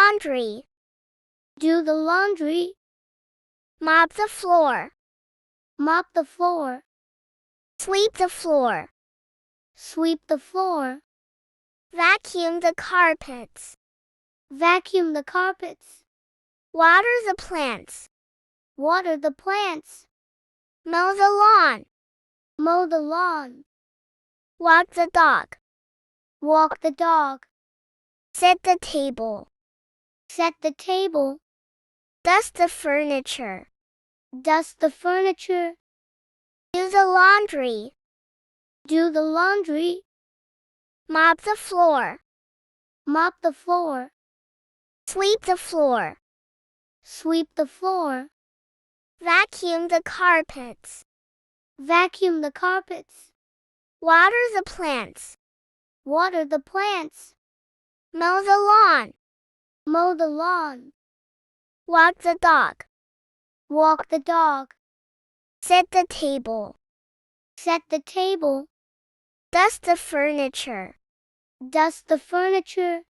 laundry. Do the laundry. Mop the floor. Mop the floor. Sweep the floor. Sweep the floor. Vacuum the carpets. Vacuum the carpets. Water the plants. Water the plants. Mow the lawn. Mow the lawn. Walk the dog. Walk the dog. Set the table. Set the table. Dust the furniture. Dust the furniture. Do the laundry. Do the laundry. Mop the floor. Mop the floor. Sweep the floor. Sweep the floor. Vacuum the carpets. Vacuum the carpets. Water the plants. Water the plants. Mow the lawn. Mow the lawn. Walk the dog. Walk the dog. Set the table. Set the table. Dust the furniture. Dust the furniture.